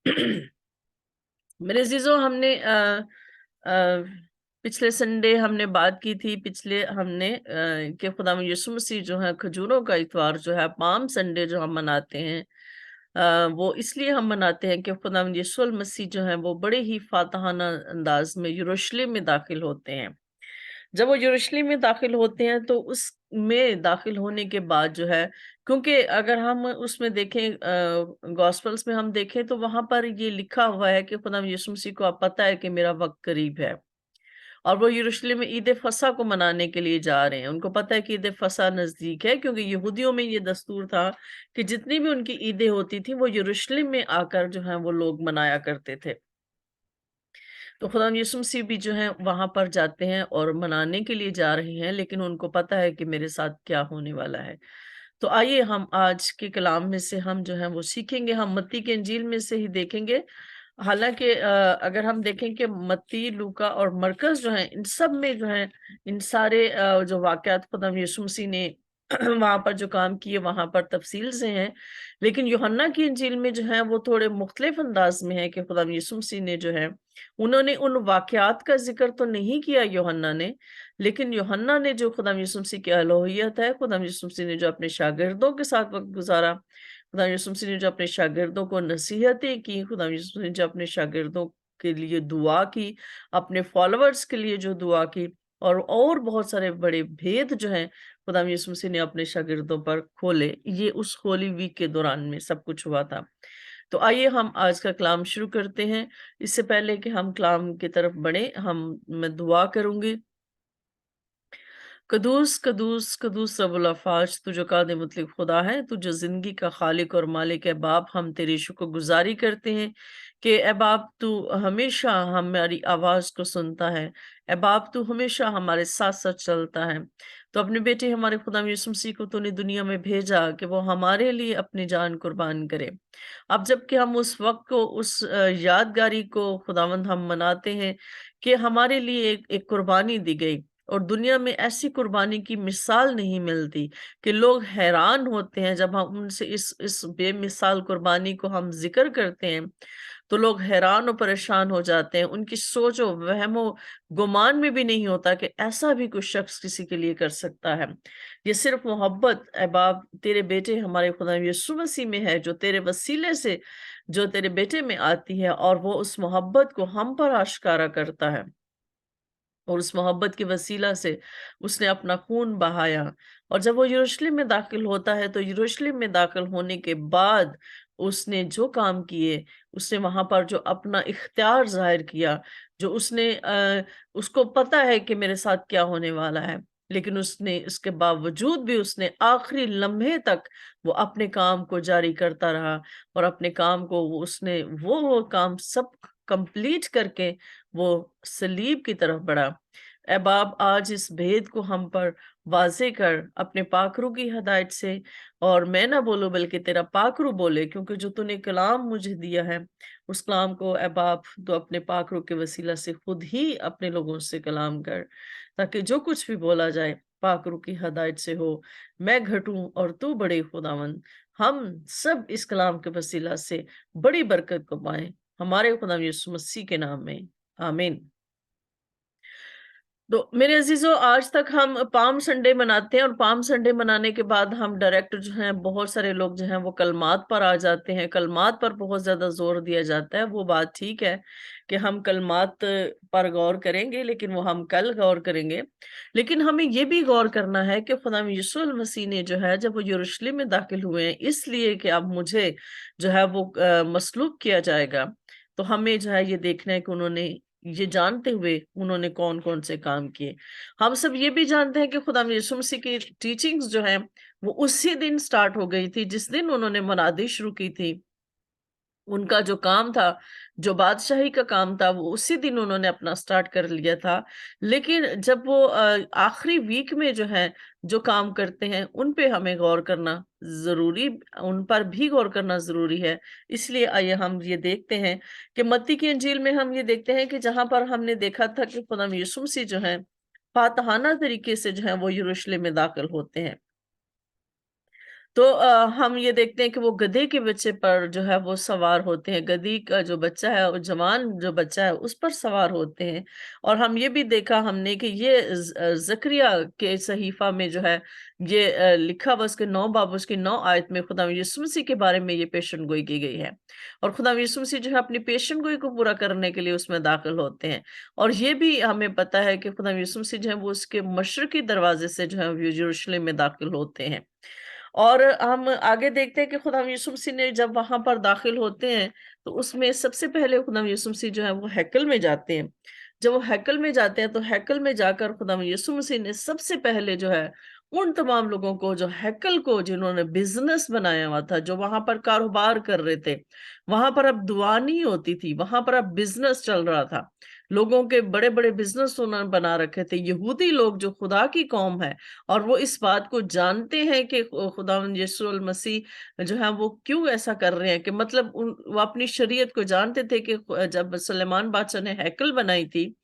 मेरे अजीजों, हमने पिछले संडे हमने बात की थी, पिछले हमने कि खुदा यीशु मसीह जो है खजूरों का इतवार जो है पाम संडे जो हम मनाते हैं, वो इसलिए हम मनाते हैं कि खुदा यीशु मसीह जो है वो बड़े ही फातहाना अंदाज में यरूशलेम में दाखिल होते हैं। जब वो यरूशलेम में दाखिल होते हैं तो उसमें दाखिल होने के बाद जो है, क्योंकि अगर हम उसमें देखें, गॉस्पेल्स में हम देखें तो वहां पर ये लिखा हुआ है कि खुदा यीशु मसीह को अब पता है कि मेरा वक्त करीब है, और वो यरूशलेम में ईद फसा को मनाने के लिए जा रहे हैं। उनको पता है कि ईद फसा नजदीक है, क्योंकि यहूदियों में ये दस्तूर था कि जितनी भी उनकी ईदें होती थी वो यरूशलेम में आकर जो है वो लोग मनाया करते थे। तो खुदा यीशु मसीह भी जो है वहां पर जाते हैं और मनाने के लिए जा रहे हैं, लेकिन उनको पता है कि मेरे साथ क्या होने वाला है। तो आइए हम आज के कलाम में से हम जो है वो सीखेंगे। हम मत्ती के इंजील में से ही देखेंगे। हालांकि अगर हम देखें कि मत्ती, लूका और मरकस जो है, इन सब में जो है इन सारे जो वाकयात खुदा यीशु मसीह ने वहां पर जो काम किए वहां पर तफसील से हैं, लेकिन यूहन्ना की इंजील में जो है वो थोड़े मुख्तलिफ अंदाज में है कि खुदा यीशु मसीह ने जो है उन्होंने उन वाकयात का जिक्र तो नहीं किया यूहन्ना ने, लेकिन यूहन्ना ने जो खुदा यीशु मसीह की अलौहियत है, खुदा यीशु मसीह ने जो अपने शागिर्दों के साथ वक्त गुजारा, खुदा यीशु मसीह ने जो अपने शागिर्दों को नसीहतें की, खुदा यीशु ने जो अपने शागिर्दों के लिए दुआ की, अपने फॉलोअर्स के लिए जो दुआ की, और बहुत सारे बड़े भेद जो हैं खुदा यीशु मसीह ने अपने शागिर्दों पर खोले। ये उस होली वीक के दौरान में सब कुछ हुआ था। तो आइए हम आज का कलाम शुरू करते हैं। इससे पहले कि हम कलाम की तरफ बढ़े, मैं दुआ करूंगी। कदूस कदूस कदूस रब्बुल अफ़ाज, तू जो कादिर मुतलक खुदा है, तू जो जिंदगी का खालिक और मालिक है। बाप, हम तेरी शुक्रगुजारी करते हैं कि ए बाप तू हमेशा हमारी आवाज को सुनता है। ए बाप तू हमेशा हमारे साथ साथ चलता है। तो अपने बेटे हमारे खुदा यीशु मसीह को तूने दुनिया में भेजा कि वो हमारे लिए अपनी जान कुर्बान करे। अब जबकि हम उस वक्त को, उस यादगारी को खुदावंद हम मनाते हैं कि हमारे लिए एक कुर्बानी दी गई, और दुनिया में ऐसी कुर्बानी की मिसाल नहीं मिलती कि लोग हैरान होते हैं जब हम उनसे इस बेमिसाल कुर्बानी को हम जिक्र करते हैं। तो लोग हैरान और परेशान हो जाते हैं। उनकी सोचो वहमो गुमान में भी नहीं होता कि ऐसा भी कोई शख्स किसी के लिए कर सकता है। ये सिर्फ मोहब्बत अहबाब तेरे बेटे हमारे खुदा यीशु मसीह में है, जो तेरे वसीले से जो तेरे बेटे में आती है, और वो उस मोहब्बत को हम पर आश्कारा करता है, और उस मोहब्बत के वसीला से उसने अपना खून बहाया। और जब वो यरूशलेम में दाखिल होता है, तो यरूशलेम में दाखिल होने के बाद उसने जो काम किए, उसने वहां पर जो अपना इख्तियार जाहिर किया, जो उसको पता है कि मेरे साथ क्या होने वाला है, लेकिन उसने इसके बावजूद भी उसने आखिरी लम्हे तक वो अपने काम को जारी करता रहा, और अपने काम को उसने वो काम सब कंप्लीट करके वो सलीब की तरफ बढ़ा। ऐ बाप, आज इस भेद को हम पर वाज़े कर अपने पाकरू की हदायत से, और मैं ना बोलूं बल्कि तेरा पाकरू बोले, क्योंकि जो तूने कलाम मुझे दिया है उस कलाम को ऐ बाप तो अपने पाकरू के वसीला से खुद ही अपने लोगों से कलाम कर, ताकि जो कुछ भी बोला जाए पाकरू की हदायत से हो। मैं घटूं और तू बड़े खुदावंद, हम सब इस कलाम के वसीला से बड़ी बरकत को पाएं, हमारे खुदा यीशु मसीह के नाम में, आमीन। तो मेरे अजीजों, आज तक हम पाम संडे मनाते हैं, और पाम संडे मनाने के बाद हम डायरेक्ट जो हैं, बहुत सारे लोग जो हैं वो कलमात पर आ जाते हैं। कलमात पर बहुत ज्यादा जोर दिया जाता है। वो बात ठीक है कि हम कलमात पर गौर करेंगे, लेकिन वो हम कल गौर करेंगे। लेकिन हमें ये भी गौर करना है कि खुदा यीशु मसीह ने जो है, जब वो यरूशलेम में दाखिल हुए हैं इसलिए कि अब मुझे जो है वो मसलूब किया जाएगा, तो हमें जो है ये देखना है कि उन्होंने, ये जानते हुए उन्होंने कौन कौन से काम किए। हम सब ये भी जानते हैं कि खुदा यीशु मसीह की टीचिंग्स जो है वो उसी दिन स्टार्ट हो गई थी जिस दिन उन्होंने मनादी शुरू की थी। उनका जो काम था, जो बादशाही का काम था, वो उसी दिन उन्होंने अपना स्टार्ट कर लिया था। लेकिन जब वो आखिरी वीक में जो है जो काम करते हैं, उन पे हमें गौर करना जरूरी, उन पर भी गौर करना जरूरी है। इसलिए आइए हम ये देखते हैं कि मत्ती की इंजील में हम ये देखते हैं कि जहां पर हमने देखा था कि खुदा यीशु मसीह जो है फातहाना तरीके से जो है वो यरूशलेम में दाखिल होते हैं। تو हम ये देखते हैं कि वो गधे के बच्चे पर जो है वो सवार होते हैं, गधी का जो बच्चा है और जवान जो बच्चा है उस पर सवार होते हैं। और हम ये भी देखा हमने कि ये जकरिया के सहीफा में जो है ये लिखा हुआ उसके 9 बाब उसकी 9 आयत में खुदा यीशु मसीह के बारे में ये पेशन गोई की गई है। और खुदा यीशु मसीह जो है अपनी पेशन गोई को पूरा करने के लिए उसमें दाखिल होते हैं। और ये भी हमें पता है कि खुदा यीशु मसीह जो है वो उसके मशरकी दरवाजे से जो है वो यरूशलेम में दाखिल होते हैं। और हम आगे देखते हैं कि खुदा यीशु मसीह ने जब वहां पर दाखिल होते हैं तो उसमें सबसे पहले खुदा यीशु मसीह जो है वो हैकल में जाते हैं। जब वो हैकल में जाते हैं तो हैकल में जाकर खुदा यीशु मसीह ने सबसे पहले जो है उन तमाम लोगों को जो हैकल को जिन्होंने बिजनेस बनाया हुआ था, जो वहां पर कारोबार कर रहे थे, वहां पर अब दुआ नहीं होती थी, वहां पर अब बिजनेस चल रहा था। लोगों के बड़े बड़े बिजनेस उन्होंने बना रखे थे, यहूदी लोग जो खुदा की कौम है और वो इस बात को जानते हैं कि खुदावंद यीशु मसीह जो है वो क्यों ऐसा कर रहे हैं, कि मतलब वो अपनी शरीयत को जानते थे कि जब सुलेमान बादशाह ने हैकल बनाई थी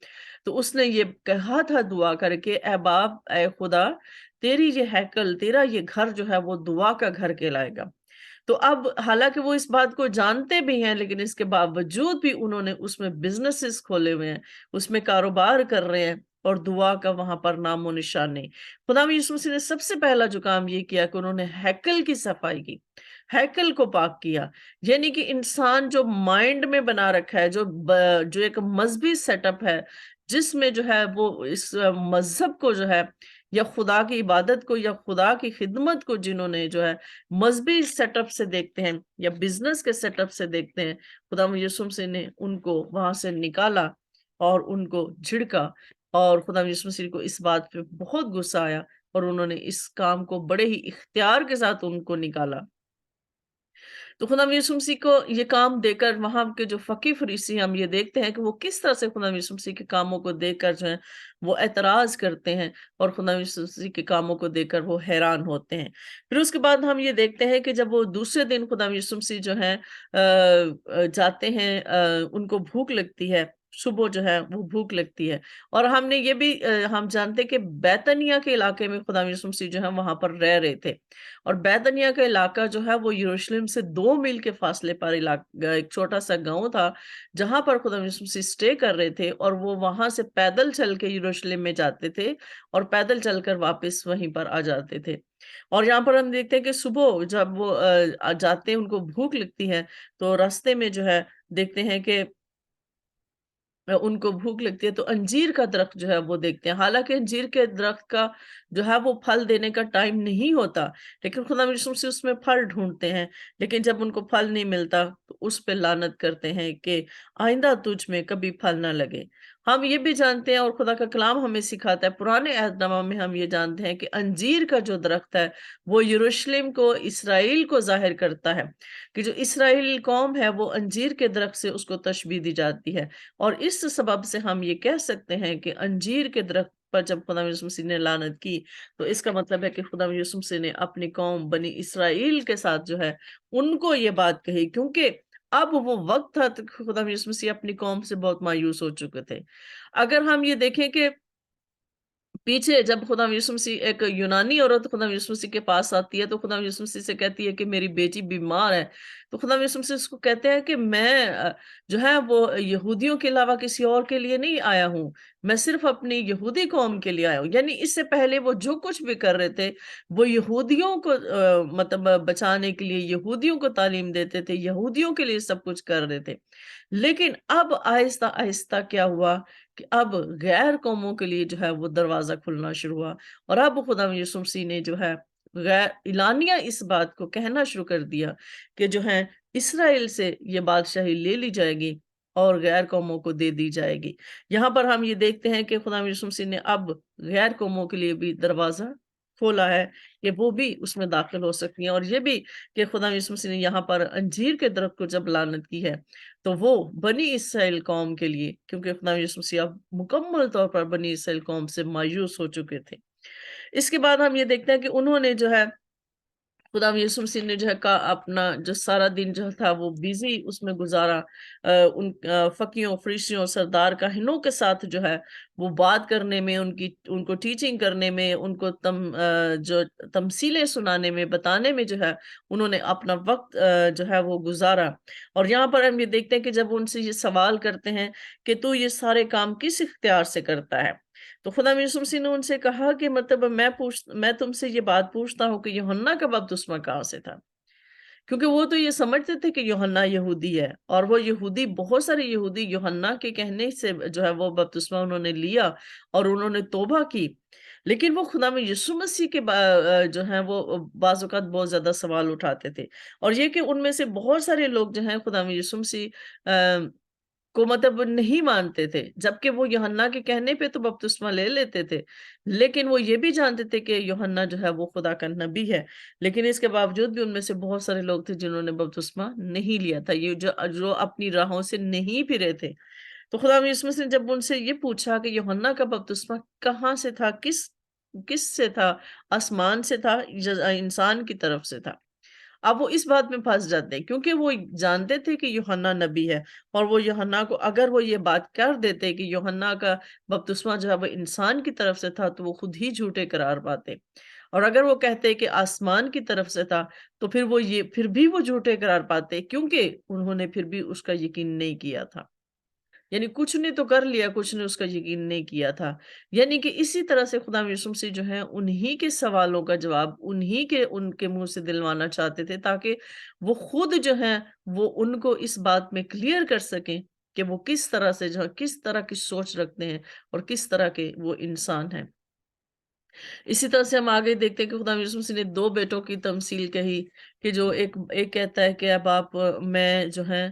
तो उसने ये कहा था दुआ करके, ए बाप ए खुदा, तेरी ये हैकल तेरा ये घर जो है वो दुआ का घर कहलाएगा। तो अब हालांकि वो इस बात को जानते भी हैं लेकिन इसके बावजूद भी उन्होंने उसमें बिजनेसेस खोले हुए हैं, उसमें कारोबार कर रहे हैं और दुआ का वहां पर नामो निशान नहीं। खुदा यीशु मसीह ने सबसे पहला जो काम ये किया कि उन्होंने हैकल की सफाई की, हैकल को पाक किया। यानी कि इंसान जो माइंड में बना रखा है, जो एक मजहबी सेटअप है जिसमें जो है वो इस मजहब को जो है या खुदा की इबादत को या खुदा की खिदमत को जिन्होंने जो है मजहबी सेटअप से देखते हैं या बिजनेस के सेटअप से देखते हैं, खुदा यीशु मसीह ने उनको वहां से निकाला और उनको झिड़का। और खुदा यीशु मसीह को इस बात पे बहुत गुस्सा आया और उन्होंने इस काम को बड़े ही इख्तियार के साथ उनको निकाला। तो खुदा यीशु मसीह को ये काम देकर वहां के जो फकीह फरीसी हम ये देखते हैं कि वो किस तरह से खुदा यीशु मसीह के कामों को देखकर जो है वो एतराज करते हैं और खुदा यीशु मसीह के कामों को देखकर वो हैरान होते हैं। फिर उसके बाद हम ये देखते हैं कि जब वो दूसरे दिन खुदा यीशु मसीह जो है जाते हैं, उनको भूख लगती है, सुबह जो है वो भूख लगती है। और हमने ये भी हम जानते हैं कि बैतनिया के इलाके में खुदा यीशु मसीह जो है वहां पर रह रहे थे। और बैतनिया का इलाका जो है वो यरूशलेम से 2 मील के फासले पर इलाका, एक छोटा सा गांव था जहां पर खुदा यीशु मसीह स्टे कर रहे थे। और वो वहां से पैदल चल के यरूशलेम में जाते थे और पैदल चलकर वापस वहीं पर आ जाते थे। और यहाँ पर हम देखते हैं कि सुबह जब वो जाते हैं, उनको भूख लगती है, तो रास्ते में जो है देखते हैं कि उनको भूख लगती है तो अंजीर का दरख्त जो है वो देखते हैं। हालांकि अंजीर के दरख्त का जो है वो फल देने का टाइम नहीं होता, लेकिन खुदा यीशु मसीह उसमें फल ढूंढते हैं। लेकिन जब उनको फल नहीं मिलता तो उस पे लानत करते हैं कि आइंदा तुझ में कभी फल ना लगे। हम ये भी जानते हैं और खुदा का कलाम हमें सिखाता है, पुराने अहदनामा में हम ये जानते हैं कि अंजीर का जो दरख्त है वो यरूशलेम को, इसराइल को जाहिर करता है, कि जो इसराइल कौम है वो अंजीर के दरख्त से उसको तशबीह दी जाती है। और इस सबब से हम ये कह सकते हैं कि अंजीर के दरख्त पर जब खुदा यीशु मसीह ने लानत की तो इसका मतलब है कि खुदा यीशु मसीह ने अपनी कौम बनी इसराइल के साथ जो है उनको ये बात कही, क्योंकि अब वो वक्त था कि खुदा यीशु मसीह अपनी कौम से बहुत मायूस हो चुके थे। अगर हम ये देखें कि पीछे जब खुदा यीशु मसीह, एक यूनानी औरत खुदा यीशु मसीह के पास आती है तो खुदा यीशु मसीह से कहती है कि मेरी बेटी बीमार है। तो खुदा यीशु मसीह उसको कहते हैं कि मैं जो है वो यहूदियों के अलावा किसी और के लिए नहीं आया हूँ, मैं सिर्फ अपनी यहूदी कौम के लिए आया हूँ। यानी इससे पहले वो जो कुछ भी कर रहे थे वो यहूदियों को मतलब बचाने के लिए, यहूदियों को तालीम देते थे, यहूदियों के लिए सब कुछ कर रहे थे। लेकिन अब आहिस्ता आहिस्ता क्या हुआ कि अब गैर कौमों के लिए जो है वो दरवाजा खुलना शुरू हुआ। और अब खुदा यीशु मसीह ने जो है गैर इलानिया इस बात को कहना शुरू कर दिया कि जो है इसराइल से ये बादशाही ले ली जाएगी और गैर कौमों को दे दी जाएगी। यहाँ पर हम ये देखते हैं कि खुदा यीशु मसीह ने अब गैर कौमों के लिए भी दरवाजा खोला है कि वो भी उसमें दाखिल हो सकती हैं। और ये भी कि खुदा यीशु मसीह ने यहाँ पर अंजीर के दरख्त को जब लानत की है तो वो बनी इसराइल कौम के लिए, क्योंकि खुदा यीशु मसीह अब मुकम्मल तौर पर बनी इसराइल कौम से मायूस हो चुके थे। इसके बाद हम ये देखते हैं कि उन्होंने जो है खुदा यीशु मसीह ने जो है का अपना जो सारा दिन जो था वो बिजी उसमें गुजारा, उन फकीयों, फरीसियों, सरदार काहिनों के साथ जो है वो बात करने में, उनकी उनको टीचिंग करने में, उनको जो तमसीलें सुनाने में, बताने में जो है उन्होंने अपना वक्त जो है वो गुजारा। और यहाँ पर हम ये देखते हैं कि जब उनसे ये सवाल करते हैं कि तू ये सारे काम किस इख्तियार से करता है, तो खुदा यीशु मसीह ने उनसे कहा कि मतलब मैं तुमसे ये बात पूछता हूँ कि यूहन्ना का बपतिस्मा कहाँ से था? क्योंकि वो तो ये समझते थे कि यूहन्ना यहूदी है, और वो यहूदी, बहुत सारे यहूदी यूहन्ना के कहने से जो है वो बपतिस्मा उन्होंने लिया और उन्होंने तौबा की। लेकिन वो खुदा में यीशु मसीह के जो है वो बाज़ औक़ात बहुत ज़्यादा सवाल उठाते थे। और ये कि उनमें से बहुत सारे लोग जो हैं खुदा में यीशु मसीह को मतलब नहीं मानते थे, जबकि वो यूहन्ना के कहने पे तो बपतिस्मा ले लेते थे। लेकिन वो ये भी जानते थे कि यूहन्ना जो है वो खुदा का नबी है। लेकिन इसके बावजूद भी उनमें से बहुत सारे लोग थे जिन्होंने बपतिस्मा नहीं लिया था, ये जो जो अपनी राहों से नहीं फिरे थे। तो खुदा यीशु मसीह ने जब उनसे ये पूछा कि यूहन्ना का बपतिस्मा कहाँ से था? किस से था? आसमान से था, इंसान की तरफ से था? अब वो इस बात में फँस जाते हैं, क्योंकि वो जानते थे कि यूहन्ना नबी है, और वो यूहन्ना को अगर वो ये बात कर देते कि यूहन्ना का बपतिस्मा जो है वो इंसान की तरफ से था, तो वो खुद ही झूठे करार पाते। और अगर वो कहते कि आसमान की तरफ से था, तो फिर भी वो झूठे करार पाते, क्योंकि उन्होंने फिर भी उसका यकीन नहीं किया था। यानी कुछ ने तो कर लिया, कुछ ने उसका यकीन नहीं किया था। यानी कि इसी तरह से खुदा यीशु मसीह जो है उन्हीं के सवालों का जवाब उन्हीं के उनके मुँह से दिलवाना चाहते थे, ताकि वो खुद जो है वो उनको इस बात में क्लियर कर सकें कि वो किस तरह से जो है किस तरह की सोच रखते हैं और किस तरह के वो इंसान हैं। इसी तरह से हम आगे देखते हैं कि खुदा यीशु मसीह ने 2 बेटों की तमसील कही, कि जो एक एक कहता है कि अब आप मैं जो है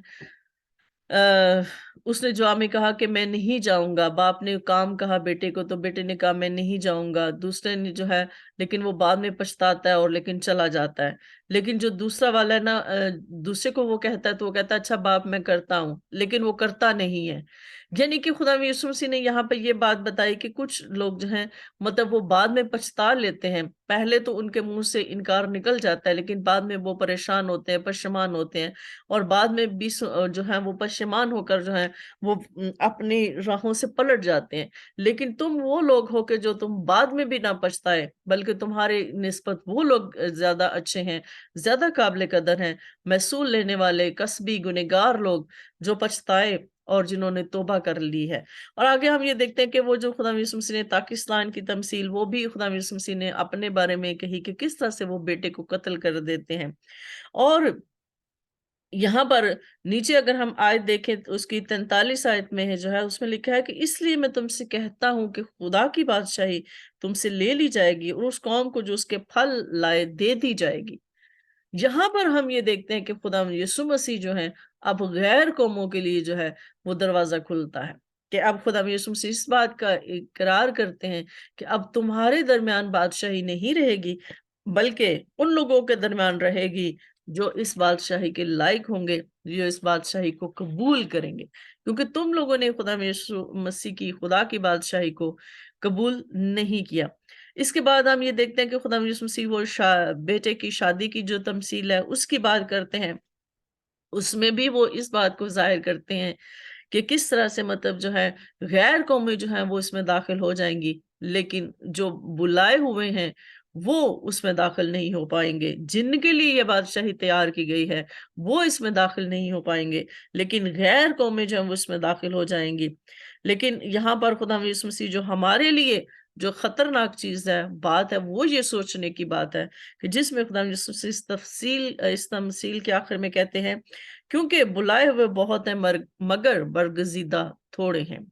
अ, उसने जवाब में कहा कि मैं नहीं जाऊँगा। बाप ने काम कहा बेटे को, तो बेटे ने कहा मैं नहीं जाऊँगा। दूसरे ने जो है, लेकिन वो बाद में पछताता है और लेकिन चला जाता है। लेकिन जो दूसरा वाला है ना, दूसरे को वो कहता है, तो वो कहता है अच्छा बाप मैं करता हूँ, लेकिन वो करता नहीं है। यानी कि खुदा यीशु मसीह ने यहाँ पे ये बात बताई कि कुछ लोग जो हैं मतलब वो बाद में पछता लेते हैं। पहले तो उनके मुँह से इनकार निकल जाता है, लेकिन बाद में वो परेशान होते हैं, पशेमान होते हैं। और बाद में भी जो है वो पशेमान होकर जो है वो अपनी राहों से पलट जाते हैं। लेकिन तुम वो लोग हो कि जो तुम बाद में भी ना पछताए, बल्कि तुम्हारे निस्बत वो लोग ज़्यादा अच्छे हैं, ज़्यादा काबिल कदर हैं, महसूल लेने वाले, कस्बी गुनहगार लोग जो पछताए और जिन्होंने तौबा कर ली है। और आगे हम ये देखते हैं कि वो जो खुदा यीशु मसीह ने पाकिस्तान की तमसील, वो भी खुदा यीशु मसीह ने अपने बारे में कही कि किस तरह से वो बेटे को कत्ल कर देते हैं। और यहाँ पर नीचे अगर हम आयत देखें तो उसकी 43 आयत में है जो है उसमें लिखा है कि इसलिए मैं तुमसे कहता हूँ कि खुदा की बादशाही तुमसे ले ली जाएगी और उस कौम को जो उसके फल लाए दे दी जाएगी। यहाँ पर हम ये देखते हैं कि खुदा यीशु मसीह जो है अब गैर कौमों के लिए जो है वो दरवाजा खुलता है, कि अब खुदा यीशु मसीह इस बात का इकरार करते हैं कि अब तुम्हारे दरमियान बादशाही नहीं रहेगी, बल्कि उन लोगों के दरमियान रहेगी जो इस बादशाही के लायक होंगे, जो इस बादशाही को कबूल करेंगे, क्योंकि तुम लोगों ने खुदा यीशु मसीह की खुदा की बादशाही को कबूल नहीं किया। इसके बाद हम ये देखते हैं कि खुदा यीशु मसीह वो बेटे की शादी की जो तमसील है उसकी बात करते हैं। उसमें भी वो इस बात को ज़ाहिर करते हैं कि किस तरह से मतलब जो है गैर कौमें जो हैं वो इसमें दाखिल हो जाएँगी, लेकिन जो बुलाए हुए हैं वो उसमें दाखिल नहीं हो पाएँगे। जिनके लिए ये बादशाही तैयार की गई है, वो इसमें दाखिल नहीं हो पाएँगे, लेकिन गैर कौमें जो हैं वो इसमें दाखिल हो जाएँगी। लेकिन यहाँ पर खुदा यीशु मसीह जो हमारे लिए जो खतरनाक चीज़ है, बात है, वो ये सोचने की बात है कि जिसमें खुदा यीशु मसीह इस तमसील के आखिर में कहते हैं, क्योंकि बुलाए हुए बहुत हैं मगर बरगज़ीदा थोड़े हैं।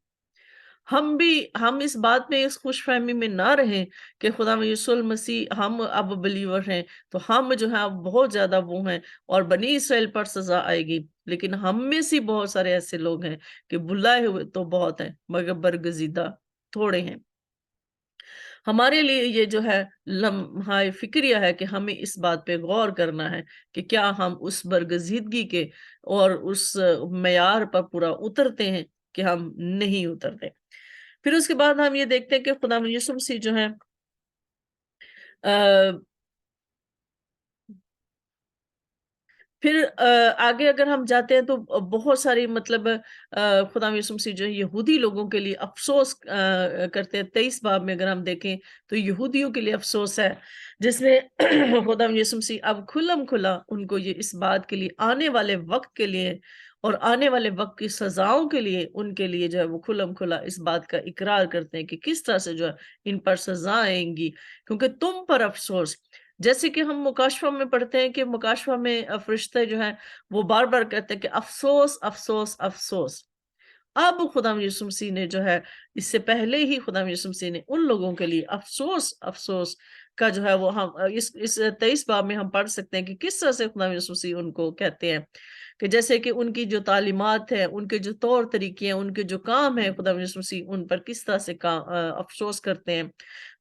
हम इस बात में इस खुशफ़हमी में ना रहें कि खुदा यीशु मसीह हम अब बिलीवर हैं, तो हम जो है अब बहुत ज़्यादा वो हैं और बनी इस्राएल पर सज़ा आएगी। लेकिन हम में से बहुत सारे ऐसे लोग हैं कि बुलाए हुए तो बहुत हैं, मगर बरगज़ीदा थोड़े हैं। हमारे लिए ये जो है लम्हा फ़िक्रिया है कि हमें इस बात पे गौर करना है कि क्या हम उस बरगज़ीदगी के और उस मेयार पर पूरा उतरते हैं कि हम नहीं उतरते। फिर उसके बाद हम ये देखते हैं कि खुदा यीशु मसीह जो है अ, फिर आगे अगर हम जाते हैं तो बहुत सारी मतलब खुदा यीशु मसीह जो है यहूदी लोगों के लिए अफ़सोस करते हैं। 23 बाब में अगर हम देखें तो यहूदियों के लिए अफ़सोस है, जिसमें खुदा यीशु मसीह अब खुल्लम-खुला उनको ये इस बात के लिए आने वाले वक़्त के लिए और आने वाले वक़्त की सज़ाओं के लिए उनके लिए जो है वो खुल्लम-खुला इस बात का इकरार करते हैं कि किस तरह से जो है इन पर सज़ा आएँगी, क्योंकि तुम पर अफ़सोस। जैसे कि हम मुकाशवा में पढ़ते हैं कि मुकाशवा में फरिश्ते जो हैं वो बार-बार कहते हैं कि अफ़सोस, अफ़सोस, अफ़सोस। अब खुदावंद यीशु मसीह ने जो है इससे पहले ही खुदावंद यीशु मसीह ने उन लोगों के लिए अफ़सोस, अफ़सोस का जो है वो हम इस 23 बाब में हम पढ़ सकते हैं कि किस तरह से खुदावंद यीशु मसीह उनको कहते हैं कि जैसे कि उनकी जो तालीमात है, उनके जो तौर तरीके हैं, उनके जो काम है, खुदावंद यीशु मसीह उन पर किस तरह से अफ़सोस करते हैं।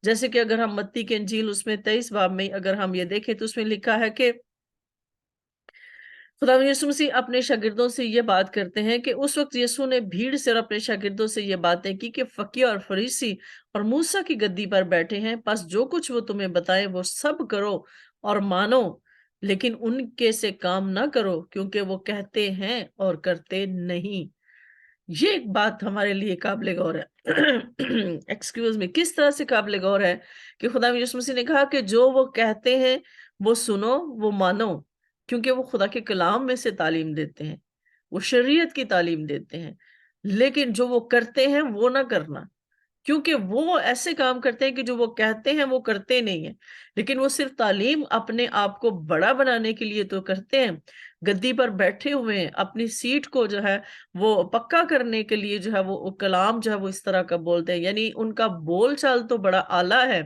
जैसे कि अगर हम मत्ती की इंजील उसमें 23 बाब में अगर हम ये देखें तो उसमें लिखा है कि खुदावंद यीशु मसीह अपने शागिर्दों से ये बात करते हैं कि उस वक़्त यीशु ने भीड़ से और अपने शागिर्दों से ये बातें की कि फकीह और फरीसी और मूसा की गद्दी पर बैठे हैं, बस जो कुछ वो तुम्हें बताएँ वो सब करो और मानो, लेकिन उनके से काम ना करो क्योंकि वो कहते हैं और करते नहीं। ये एक बात हमारे लिए काबिल गौर है। एक्सक्यूज़ मी, किस तरह से काबिल गौर है कि खुदा यीशु मसीह ने कहा कि जो वो कहते हैं, वो सुनो, वो मानो, क्योंकि वो खुदा के कलाम में से तालीम देते हैं, वो शरीयत की तालीम देते हैं। लेकिन जो वो करते हैं, वो ना करना। क्योंकि वो ऐसे काम करते हैं कि जो वो कहते हैं वो करते नहीं हैं। लेकिन वो सिर्फ़ तालीम अपने आप को बड़ा बनाने के लिए तो करते हैं। गद्दी पर बैठे हुए हैं, अपनी सीट को जो है वो पक्का करने के लिए जो है वो कलाम जो है वो इस तरह का बोलते हैं। यानी उनका बोल-चाल तो बड़ा आला है,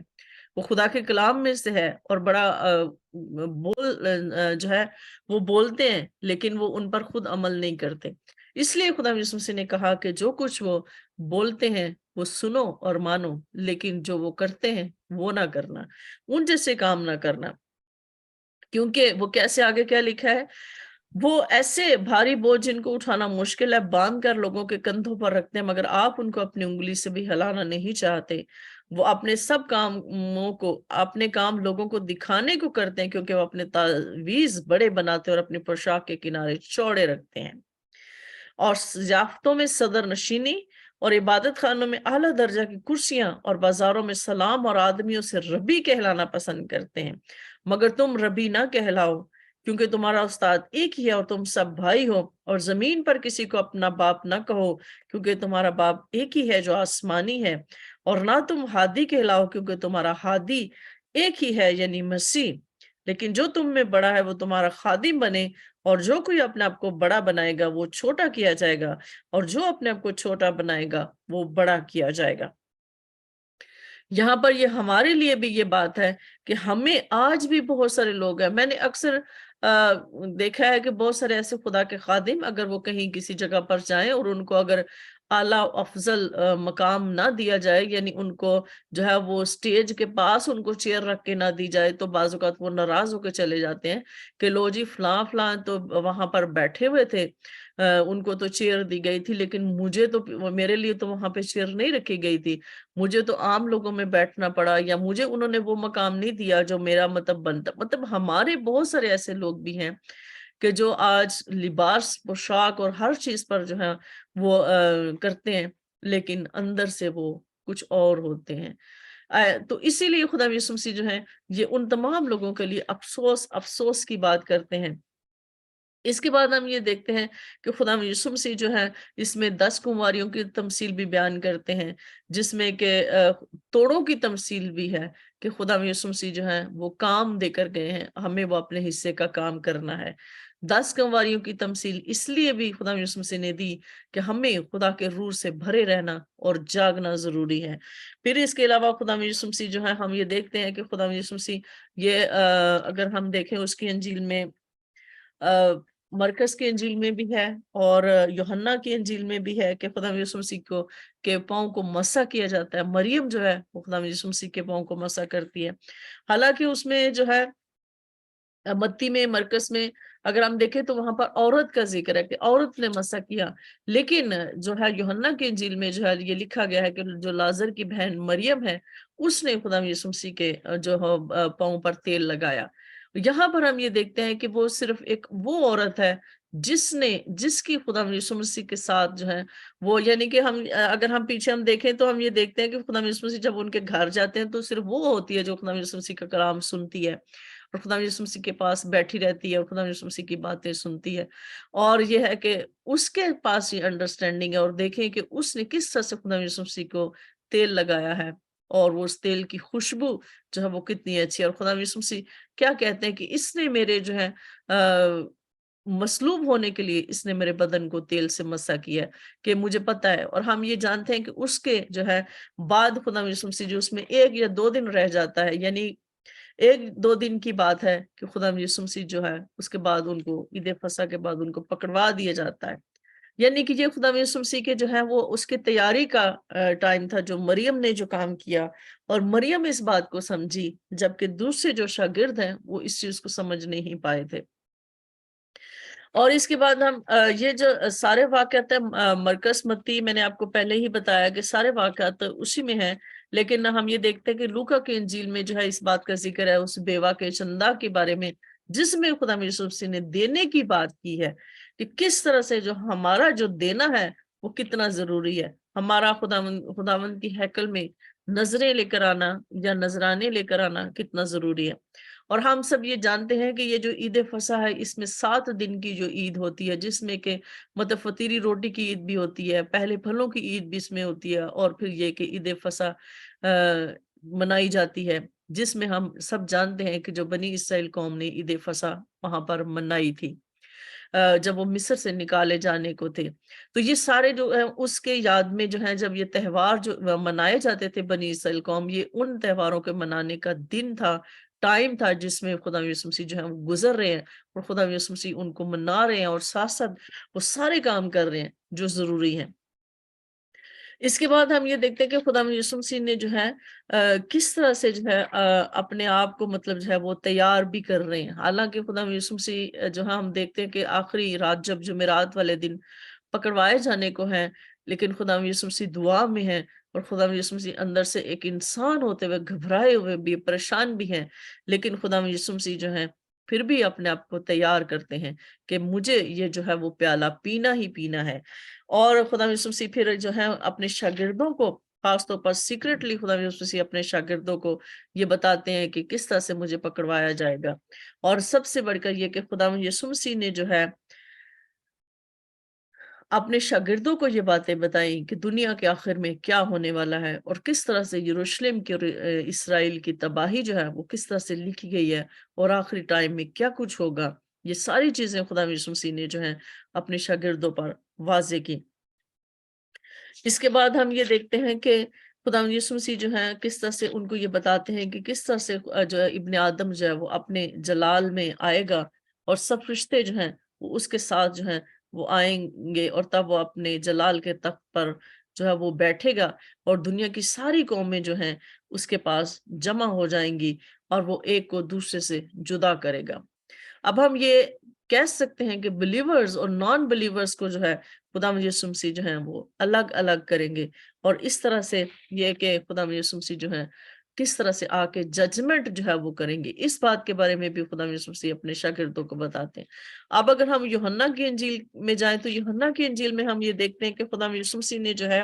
वो खुदा के कलाम में से है और बड़ा जो है वो बोलते हैं, लेकिन वो उन पर खुद अमल नहीं करते। इसलिए खुदा यीशु मसीह ने कहा कि जो कुछ वो बोलते हैं वो सुनो और मानो, लेकिन जो वो करते हैं वो ना करना, उन जैसे काम ना करना। क्योंकि वो कैसे आगे क्या लिखा है, वो ऐसे भारी बोझ जिनको उठाना मुश्किल है बांध कर लोगों के कंधों पर रखते हैं, मगर आप उनको अपनी उंगली से भी हिलाना नहीं चाहते। वो अपने सब कामों को अपने काम लोगों को दिखाने को करते हैं, क्योंकि वो अपने तावीज बड़े बनाते हैं और अपनी पोशाक के किनारे चौड़े रखते हैं और ज़ियाफ़तों में सदर नशीनी और इबादत खानों में आला दर्जा की कुर्सियां और बाजारों में सलाम और आदमियों से रबी कहलाना पसंद करते हैं, मगर तुम रबी ना कहलाओ, क्योंकि तुम्हारा उस्ताद एक ही है और तुम सब भाई हो। और जमीन पर किसी को अपना बाप ना कहो, क्योंकि तुम्हारा बाप एक ही है जो आसमानी है। और ना तुम हादी कहलाओ, क्योंकि तुम्हारा हादी एक ही है यानी मसीह। लेकिन जो तुम में बड़ा है वो तुम्हारा खादिम बने, और जो कोई अपने आप को बड़ा बनाएगा वो छोटा किया जाएगा, और जो अपने आप को छोटा बनाएगा वो बड़ा किया जाएगा। यहाँ पर ये हमारे लिए भी ये बात है कि हमें आज भी बहुत सारे लोग हैं, मैंने अक्सर देखा है कि बहुत सारे ऐसे खुदा के खादिम अगर वो कहीं किसी जगह पर जाएं और उनको अगर आला अफजल मकाम ना दिया जाए, यानी उनको जो है वो स्टेज के पास उनको चेयर रख के ना दी जाए, तो बाज़ औक़ात वो नाराज होकर चले जाते हैं कि लो जी फलां फलां तो वहां पर बैठे हुए थे, उनको तो चेयर दी गई थी, लेकिन मुझे तो मेरे लिए तो वहां पे चेयर नहीं रखी गई थी, मुझे तो आम लोगों में बैठना पड़ा, या मुझे उन्होंने वो मकाम नहीं दिया जो मेरा मतलब बनता। मतलब हमारे बहुत सारे ऐसे लोग भी हैं कि जो आज लिबास, पोशाक और हर चीज पर जो है वो करते हैं, लेकिन अंदर से वो कुछ और होते हैं। तो इसीलिए खुदा यीशु मसीह जो है ये उन तमाम लोगों के लिए अफसोस अफसोस की बात करते हैं। इसके बाद हम ये देखते हैं कि खुदा यीशु मसीह जो है इसमें 10 कुँवारियों की तमसील भी बयान करते हैं, जिसमें कि तोड़ों की तमसील भी है कि खुदा यीशु मसीह जो है वो काम देकर गए हैं, हमें वो अपने हिस्से का काम करना है। 10 कुँवारियों की तमसील इसलिए भी खुदा यीशु मसीह ने दी कि हमें खुदा के रूह से भरे रहना और जागना ज़रूरी है। फिर इसके अलावा खुदा यीशु मसीह जो है हम ये देखते हैं कि खुदा यीशु मसीह ये अगर हम देखें उसकी इंजील में अ, मरकस की इंजील में भी है और यूहन्ना की इंजील में भी है कि खुदा यीशु मसीह को के पाँव को मसा किया जाता है। मरियम जो है वो खुदा यीशु मसीह के पाँव को मसा करती है। हालाँकि उसमें जो है मत्ती में, मरकस में अगर हम देखें तो वहां पर औरत का जिक्र है कि औरत ने मसा किया, लेकिन जो है यूहन्ना की इंजील में जो है ये लिखा गया है कि जो लाजर की बहन मरियम है उसने खुदा यीशु मसीह के जो है पाँव पर तेल लगाया। यहाँ पर हम ये देखते हैं कि वो सिर्फ एक वो औरत है जिसकी खुदा यीशु मसीह के साथ जो है वो, यानी कि हम अगर हम पीछे हम देखें तो हम ये देखते हैं कि खुदा यीशु मसीह जब उनके घर जाते हैं तो सिर्फ वो होती है जो खुदा यीशु मसीह का कलाम सुनती है और खुदा यीशु मसीह के पास बैठी रहती है और खुदा यीशु मसीह की बातें सुनती है। और ये है कि उसके पास ये अंडरस्टैंडिंग है, और देखें कि उसने किस तरह से खुदा यीशु मसीह को तेल लगाया है और वो उस तेल की खुशबू जो है वो कितनी अच्छी है। और खुदा यीशु मसीह क्या कहते हैं कि इसने मेरे जो है मसलूब होने के लिए इसने मेरे बदन को तेल से मसा किया है, कि मुझे पता है। और हम ये जानते हैं कि उसके जो है बाद खुदा यीशु मसीह जो उसमें 1 या 2 दिन रह जाता है, यानी 1-2 दिन की बात है कि खुदा यीशु मसीह जो है उसके बाद उनको ईद फसह के बाद उनको पकड़वा दिया जाता है। यानी कि ये खुदा यीशु मसीह के जो है वो उसकी तैयारी का टाइम था जो मरियम ने जो काम किया, और मरियम इस बात को समझी जबकि दूसरे जो शागिर्द हैं वो इस चीज को समझ नहीं पाए थे। और इसके बाद हम ये जो सारे वाक़यात है मरकस मत्ती, मैंने आपको पहले ही बताया कि सारे वाक़यात उसी में हैं, लेकिन हम ये देखते हैं कि लूका की इंजील में जो है इस बात का जिक्र है उस बेवा के चंदा के बारे में, जिसमें खुदा यीशु मसीह ने देने की बात की है कि किस तरह से जो हमारा जो देना है वो कितना जरूरी है। हमारा खुदावंद की हैकल में नजरें लेकर आना या नजराने लेकर आना कितना जरूरी है। और हम सब ये जानते हैं कि ये जो ईद फसह है इसमें 7 दिन की जो ईद होती है, जिसमें के मतलब फतीरी रोटी की ईद भी होती है, पहले फलों की ईद भी इसमें होती है, और फिर ये कि ईद फसह मनाई जाती है, जिसमें हम सब जानते हैं कि जो बनी इसराइल कौम ने ईद फसह वहां पर मनाई थी जब वो मिस्र से निकाले जाने को थे। तो ये सारे जो है उसके याद में जो है जब ये त्योहार जो मनाए जाते थे बनी इसराइल कौम, ये उन त्योहारों के मनाने का दिन था, टाइम था जिसमें खुदा यीशु मसीह जो है वो गुजर रहे हैं और खुदा यीशु मसीह उनको मना रहे हैं और साथ साथ वो सारे काम कर रहे हैं जो जरूरी है। इसके बाद हम ये देखते हैं कि खुदा यीशु मसीह ने जो है किस तरह से जो है अपने आप को मतलब जो है वो तैयार भी कर रहे हैं। हालांकि खुदा यीशु मसीह जो है हम देखते हैं कि आखिरी रात जब जुमेरात वाले दिन पकड़वाए जाने को है, लेकिन खुदा यीशु मसीह दुआ में है और खुदा यीशु मसीह अंदर से एक इंसान होते हुए घबराए हुए भी परेशान भी हैं, लेकिन खुदा यीशु मसीह जो है फिर भी अपने आप को तैयार करते हैं कि मुझे ये जो है वो प्याला पीना ही पीना है। और खुदा यीशु मसीह फिर जो है अपने शागिर्दों को खासतौर पर सीक्रेटली खुदा यीशु मसीह अपने शागिर्दों को ये बताते हैं कि किस तरह से मुझे पकड़वाया जाएगा। और सबसे बढ़कर ये कि खुदा यीशु मसीह ने जो है अपने शागिर्दों को ये बातें बताई कि दुनिया के आखिर में क्या होने वाला है और किस तरह से यरूशलेम की और इसराइल की तबाही जो है वो किस तरह से लिखी गई है और आखिरी टाइम में क्या कुछ होगा। ये सारी चीजें खुदा यीशु मसीह ने जो है अपने शागिर्दों पर वाजे की। इसके बाद हम ये देखते हैं कि खुदा यीशु मसीह जो है किस तरह से उनको ये बताते हैं कि किस तरह से जो है इब्ने आदम जो है वो अपने जलाल में आएगा और सब रिश्ते जो हैं वो उसके साथ जो है वो आएंगे, और तब वो अपने जलाल के तख्त पर जो है वो बैठेगा और दुनिया की सारी कौमें जो हैं उसके पास जमा हो जाएंगी और वो एक को दूसरे से जुदा करेगा। अब हम ये कह सकते हैं कि बिलीवर्स और नॉन बिलीवर्स को जो है खुदा यीशु मसीह जो है वो अलग अलग करेंगे, और इस तरह से ये कि खुदा यीशु मसीह जो है किस तरह से आके जजमेंट जो है वो करेंगे, इस बात के बारे में भी खुदा यीशु मसीह अपने शागिर्दों को बताते हैं। अब अगर हम यूहन्ना की इंजील में जाएं तो यूहन्ना की इंजील में हम ये देखते हैं कि खुदा यीशु मसीह ने जो है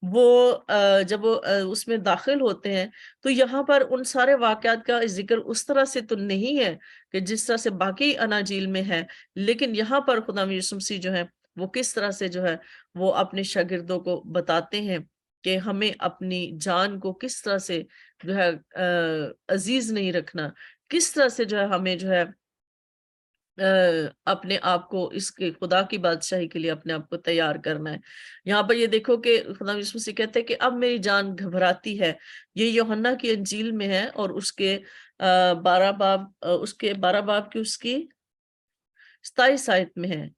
वो जब वो उसमें दाखिल होते हैं तो यहाँ पर उन सारे वाकयात का जिक्र उस तरह से तो नहीं है कि जिस तरह से बाकी अनाजील में है, लेकिन यहाँ पर खुदा यीशु मसीह जो है वो किस तरह से जो है वो अपने शागिर्दों को बताते हैं कि हमें अपनी जान को किस तरह से जो है अजीज नहीं रखना, किस तरह से जो है हमें जो है अपने आप को इसके खुदा की बादशाही के लिए अपने आप को तैयार करना है। यहाँ पर ये देखो कि खुदा यीशु मसीह कहते हैं कि अब मेरी जान घबराती है। ये यूहन्ना की इंजील में है और उसके 12 बाब की उसकी 27 आयत में है।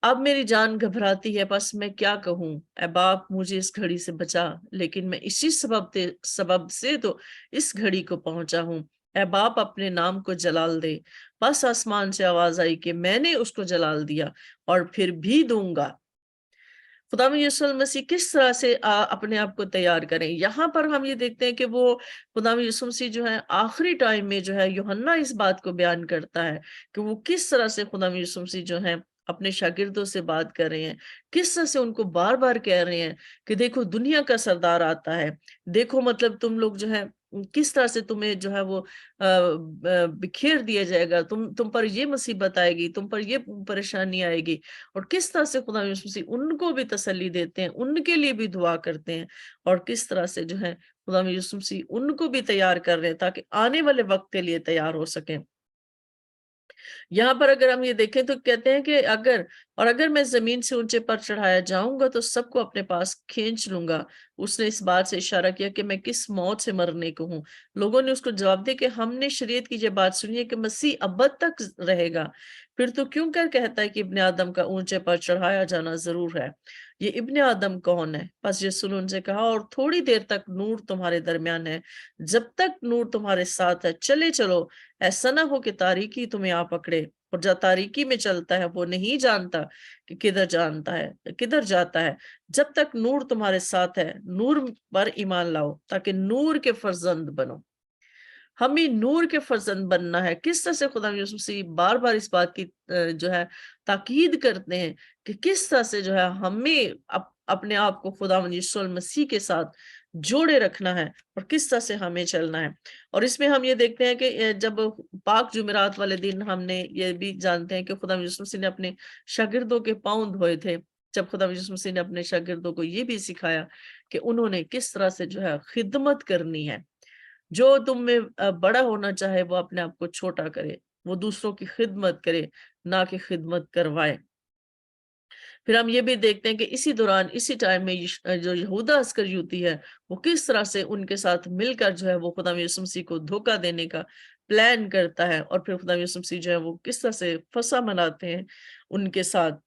अब मेरी जान घबराती है, बस मैं क्या कहूँ, ऐ बाप मुझे इस घड़ी से बचा, लेकिन मैं इसी सबब से तो इस घड़ी को पहुंचा हूँ। ऐ बाप अपने नाम को जलाल दे। बस आसमान से आवाज आई कि मैंने उसको जलाल दिया और फिर भी दूंगा। खुदा यीशु मसीह किस तरह से अपने आप को तैयार करें। यहाँ पर हम ये देखते हैं कि वो खुदा यीशु मसीह जो है आखिरी टाइम में जो है यूहन्ना इस बात को बयान करता है कि वो किस तरह से खुदा यीशु मसीह जो है अपने शागिर्दों से बात कर रहे हैं, किस तरह से उनको बार बार कह रहे हैं कि देखो दुनिया का सरदार आता है, देखो मतलब तुम लोग जो है किस तरह से तुम्हें जो है वो बिखेर दिया जाएगा, तुम पर ये मुसीबत आएगी, तुम पर ये परेशानी आएगी। और किस तरह से खुदा यीशु मसीह उनको भी तसल्ली देते हैं, उनके लिए भी दुआ करते हैं, और किस तरह से जो है खुदा यीशु मसीह उनको भी तैयार कर रहे हैं ताकि आने वाले वक्त के लिए तैयार हो सकें। यहाँ पर अगर हम ये देखें तो कहते हैं कि अगर मैं जमीन से ऊंचे पर चढ़ाया जाऊंगा तो सबको अपने पास खींच लूंगा। उसने इस बात से इशारा किया कि मैं किस मौत से मरने को हूँ। लोगों ने उसको जवाब दिया कि हमने शरीयत की ये बात सुनी है कि मसीह अबद तक रहेगा, फिर तो क्यों कर कहता है कि इब्ने आदम का ऊंचे पर चढ़ाया जाना जरूर है। ये इब्ने आदम कौन है? बस यीशु उनसे कहा, और थोड़ी देर तक नूर तुम्हारे दरमियान है, जब तक नूर तुम्हारे साथ है चले चलो, ऐसा ना हो कि तारीकी तुम्हें आ पकड़े। और जो तारीकी में चलता है वो नहीं जानता कि किधर जाता है। जब तक नूर तुम्हारे साथ है नूर पर ईमान लाओ ताकि नूर के फर्जंद बनो। हमें नूर के फर्जंद बनना है। किस तरह से खुदा यीशु मसीह बार बार इस बात की जो है ताकीद करते हैं कि किस तरह से जो है हमें अपने आप को खुदा यीशु मसीह के साथ जोड़े रखना है और किस तरह से हमें चलना है। और इसमें हम ये देखते हैं कि जब पाक जुमेरात वाले दिन हमने ये भी जानते हैं कि खुदा यीशु मसीह ने अपने शागिर्दों के पाँव धोए थे। जब खुदा यीशु मसीह ने अपने शागिर्दों को ये भी सिखाया कि उन्होंने किस तरह से जो है खिदमत करनी है। जो तुम में बड़ा होना चाहे वो अपने आप को छोटा करे, वो दूसरों की खिदमत करे, ना कि खिदमत करवाए। फिर हम ये भी देखते हैं कि इसी दौरान इसी टाइम में जो यहूदा अस्करियोती है वो किस तरह से उनके साथ मिलकर जो है वो खुदा यीशु मसीह को धोखा देने का प्लान करता है। और फिर खुदा यीशु मसीह जो है वो किस तरह से फसा मनाते हैं उनके साथ।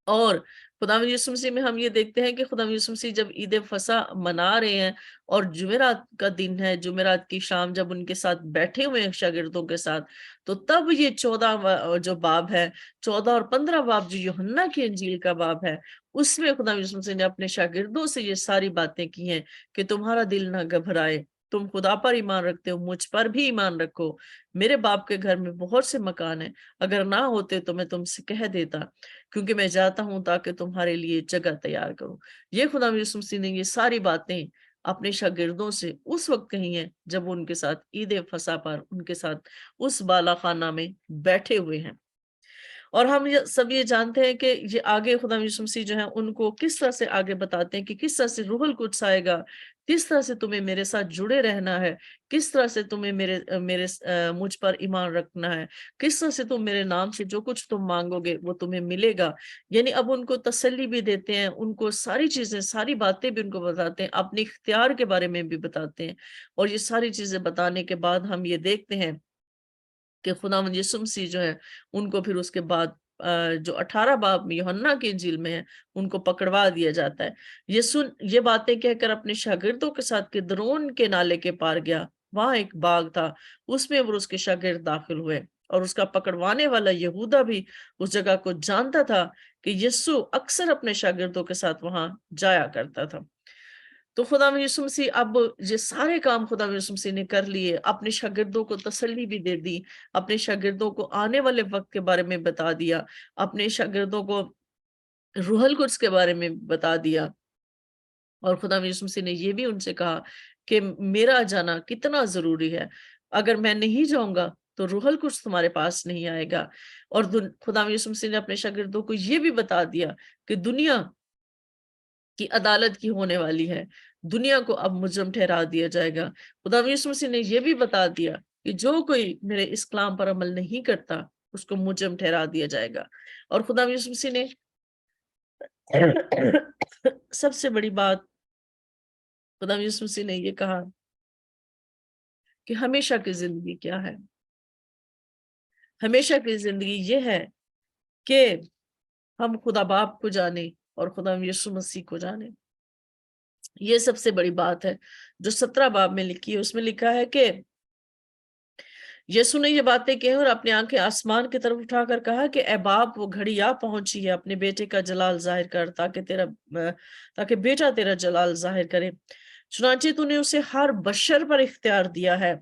और खुदा यीशु मसीह में हम ये देखते हैं कि खुदा यीशु मसीह जब ईद फसा मना रहे हैं और जुमेरात का दिन है, जुमेरात की शाम जब उनके साथ बैठे हुए हैं शागिर्दों के साथ, तो तब ये 14 जो बाब है, 14 और 15 बाब जो यूहन्ना की इंजील का बाब है, उसमें खुदा यीशु मसीह ने अपने शागिर्दों से ये सारी बातें की हैं कि तुम्हारा दिल ना घबराए, तुम खुदा पर ईमान रखते हो, मुझ पर भी ईमान रखो। मेरे बाप के घर में बहुत से मकान हैं, अगर ना होते तो मैं तुमसे कह देता, क्योंकि मैं जाता हूं ताकि तुम्हारे लिए जगह तैयार करूं। ये खुदा यीशु मसीह ने ये सारी बातें अपने शागिर्दों से उस वक्त कही हैं जब वो उनके साथ ईद फसा पर उनके साथ उस बाला खाना में बैठे हुए हैं। और हम सब ये जानते हैं कि ये आगे खुदा यीशु मसीह जो है उनको किस तरह से आगे बताते हैं कि किस तरह से रूहुल कुद्स आएगा, किस तरह से तुम्हें मेरे साथ जुड़े रहना है, किस तरह से तुम्हें मुझ पर ईमान रखना है, किस तरह से तुम मेरे नाम से जो कुछ तुम मांगोगे वो तुम्हें मिलेगा। यानी अब उनको तसल्ली भी देते हैं, उनको सारी चीजें सारी बातें भी उनको बताते हैं, अपने इख्तियार के बारे में भी बताते हैं। और ये सारी चीजें बताने के बाद हम ये देखते हैं कि खुदावंद यीशु मसीह जो है उनको फिर उसके बाद जो 18 बाब यूहन्ना की इंजील में है उनको पकड़वा दिया जाता है। ये बातें कहकर अपने शागिर्दों के साथ किद्रोन के नाले के पार गया। वहां एक बाग था, उसमें वो उसके शागिर्द दाखिल हुए, और उसका पकड़वाने वाला यहूदा भी उस जगह को जानता था कि यीशु अक्सर अपने शागिर्दों के साथ वहां जाया करता था। तो खुदा यीशु मसीह अब ये सारे काम खुदा यीशु मसीह ने कर लिए, अपने शागिर्दों को तसल्ली भी दे दी, अपने शागिर्दों को आने वाले वक्त के बारे में बता दिया, अपने शागिर्दों को रूहुल कुद्स के बारे में बता दिया। और खुदा यीशु मसीह ने ये भी उनसे कहा कि मेरा जाना कितना जरूरी है, अगर मैं नहीं जाऊंगा तो रूहुल कुद्स तुम्हारे पास नहीं आएगा। और खुदा यीशु मसीह ने अपने शागिर्दों को ये भी बता दिया कि दुनिया की अदालत की होने वाली है, दुनिया को अब मुजरम ठहरा दिया जाएगा। खुदा यीशु मसीह ने यह भी बता दिया कि जो कोई मेरे इस कलाम पर अमल नहीं करता उसको मुजरम ठहरा दिया जाएगा। और खुदा यीशु मसीह ने सबसे बड़ी बात खुदा यीशु मसीह ने ये कहा कि हमेशा की जिंदगी क्या है। हमेशा की जिंदगी ये है कि हम खुदा बाप को जाने और खुदा यीशु मसीह को जाने। ये सबसे बड़ी बात है जो 17 बाब में लिखी है। उसमें लिखा है कि यीशु ने ये बातें कही और अपनी आंखें आसमान की तरफ उठाकर कहा कि ऐ बाप, वो घड़ी आ पहुंची है, अपने बेटे का जलाल जाहिर कर, ताकि बेटा तेरा जलाल जाहिर करे। चुनांचे तूने उसे हर बशर पर इख्तियार दिया है,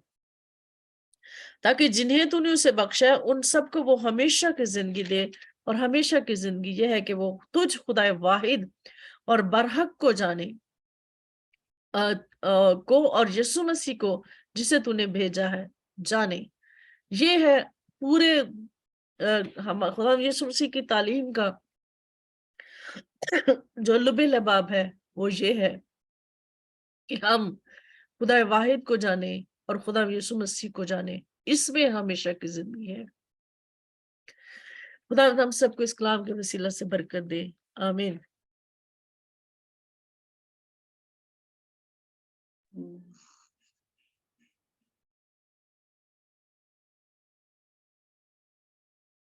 ताकि जिन्हें तूने उसे बख्शा है उन सबको वो हमेशा की जिंदगी दे। और हमेशा की जिंदगी यह है कि वो तुझ खुदाए वाहिद और बरहक को जाने, को और यीशु मसीह को जिसे तूने भेजा है जाने। ये है पूरे हम खुदा यीशु मसीह की तालीम का जो लुबे लबाब है, वो ये है कि हम खुदा वाहिद को जाने और खुदा यीशु मसीह को जाने। इसमें हमेशा की जिंदगी है। खुदा हम सबको इस कलाम के वसीला से बरकत दे। आमीन। हम्म।